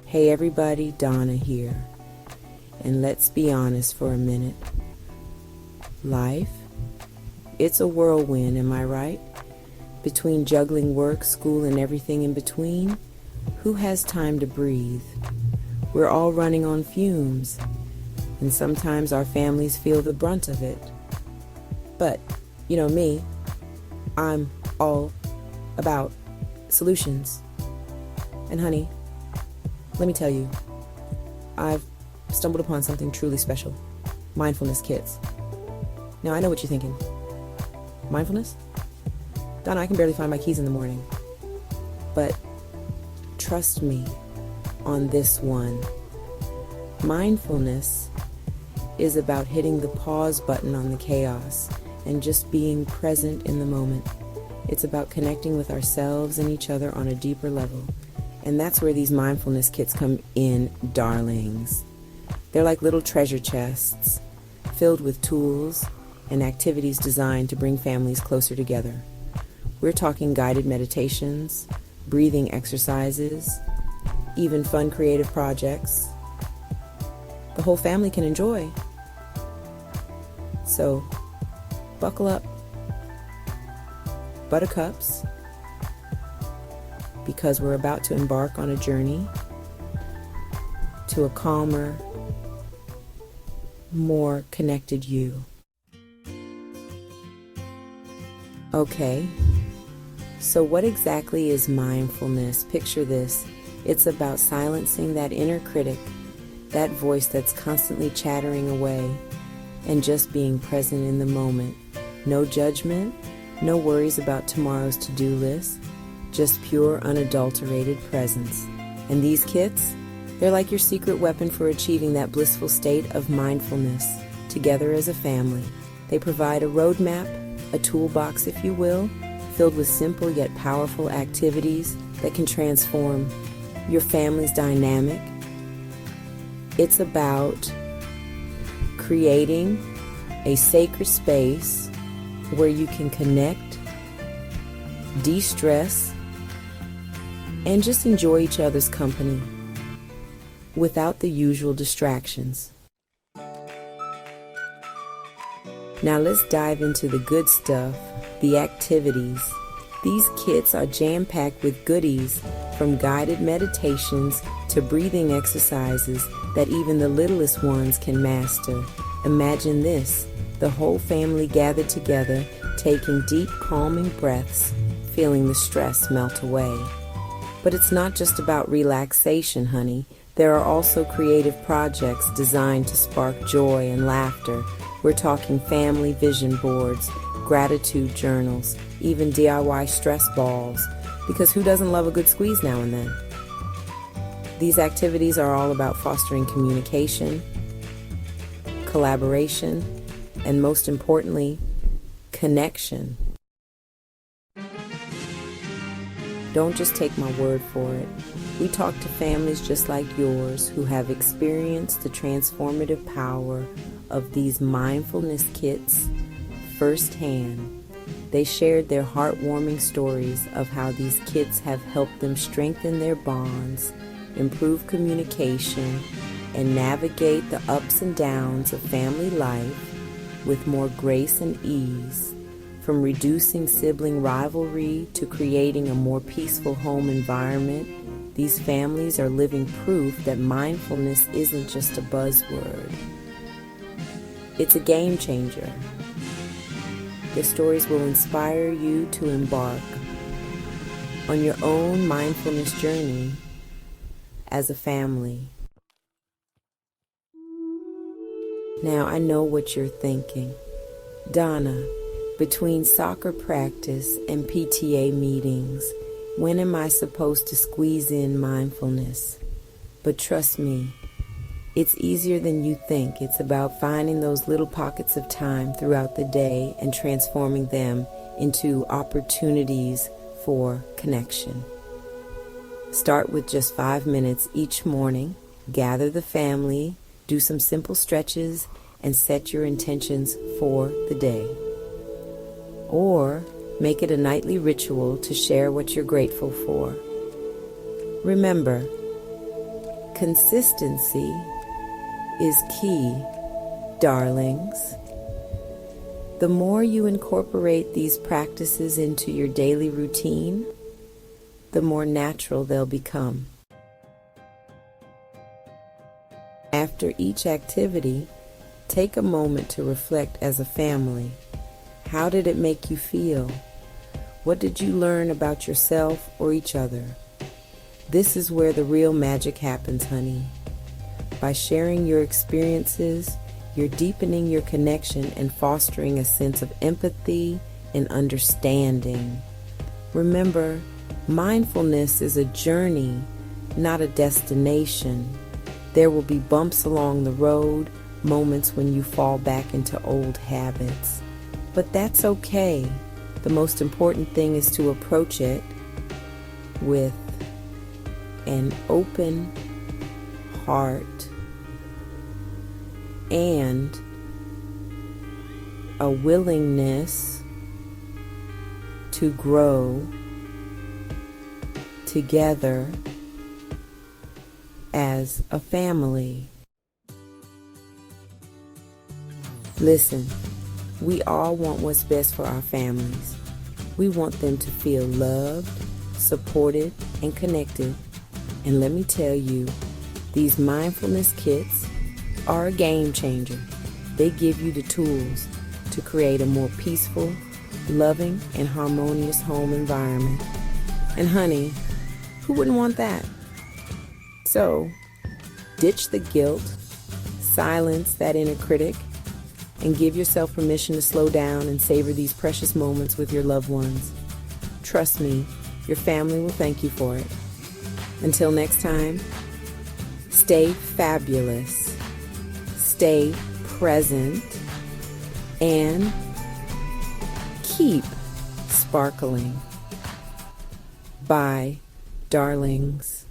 Hey everybody, Donna here. And let's be honest for a minute. Life, it's a whirlwind, am I right? Between juggling work, school, and everything in between, who has time to breathe? We're all running on fumes, and sometimes our families feel the brunt of it. But, you know me, I'm all about solutions. And honey, let me tell you, I've stumbled upon something truly special. Mindfulness Kits. Now I know what you're thinking. Mindfulness? Donna, I can barely find my keys in the morning. But trust me on this one. Mindfulness is about hitting the pause button on the chaos and just being present in the moment. It's about connecting with ourselves and each other on a deeper level. And that's where these mindfulness kits come in, darlings. They're like little treasure chests filled with tools and activities designed to bring families closer together. We're talking guided meditations, breathing exercises, even fun creative projects the whole family can enjoy. So, buckle up, buttercups, because we're about to embark on a journey to a calmer, more connected you. Okay, so what exactly is mindfulness? Picture this. It's about silencing that inner critic, that voice that's constantly chattering away, and just being present in the moment. No judgment, no worries about tomorrow's to-do list, just pure, unadulterated presence. And these kits, they're like your secret weapon for achieving that blissful state of mindfulness together as a family. They provide a roadmap, a toolbox, if you will, filled with simple yet powerful activities that can transform your family's dynamic. It's about creating a sacred space where you can connect, de-stress, and just enjoy each other's company without the usual distractions. Now let's dive into the good stuff, the activities. These kits are jam-packed with goodies, from guided meditations to breathing exercises that even the littlest ones can master. Imagine this, the whole family gathered together, taking deep, calming breaths, feeling the stress melt away. But it's not just about relaxation, honey. There are also creative projects designed to spark joy and laughter. We're talking family vision boards, gratitude journals, even DIY stress balls, because who doesn't love a good squeeze now and then? These activities are all about fostering communication, collaboration, and most importantly, connection. Don't just take my word for it. We talk to families just like yours who have experienced the transformative power of these mindfulness kits firsthand. They shared their heartwarming stories of how these kits have helped them strengthen their bonds, improve communication, and navigate the ups and downs of family life with more grace and ease. From reducing sibling rivalry to creating a more peaceful home environment, these families are living proof that mindfulness isn't just a buzzword. It's a game changer. Their stories will inspire you to embark on your own mindfulness journey as a family. Now I know what you're thinking. Donna, between soccer practice and PTA meetings, when am I supposed to squeeze in mindfulness? But trust me, it's easier than you think. It's about finding those little pockets of time throughout the day and transforming them into opportunities for connection. Start with just 5 minutes each morning. Gather the family, do some simple stretches, and set your intentions for the day. Or make it a nightly ritual to share what you're grateful for. Remember, Consistency is key, darlings. The more you incorporate these practices into your daily routine, the more natural they'll become. After each activity, take a moment to reflect as a family. How did it make you feel? What did you learn about yourself or each other? This is where the real magic happens, honey. By sharing your experiences, you're deepening your connection and fostering a sense of empathy and understanding. Remember, mindfulness is a journey, not a destination. There will be bumps along the road, moments when you fall back into old habits. But that's okay. The most important thing is to approach it with an open heart and a willingness to grow together as a family. Listen, we all want what's best for our families. We want them to feel loved, supported, and connected. And let me tell you, these mindfulness kits are a game changer. They give you the tools to create a more peaceful, loving, and harmonious home environment. And honey, who wouldn't want that? So, ditch the guilt, silence that inner critic, and give yourself permission to slow down and savor these precious moments with your loved ones. Trust me, your family will thank you for it. Until next time, stay fabulous, stay present, and keep sparkling. Bye, darlings.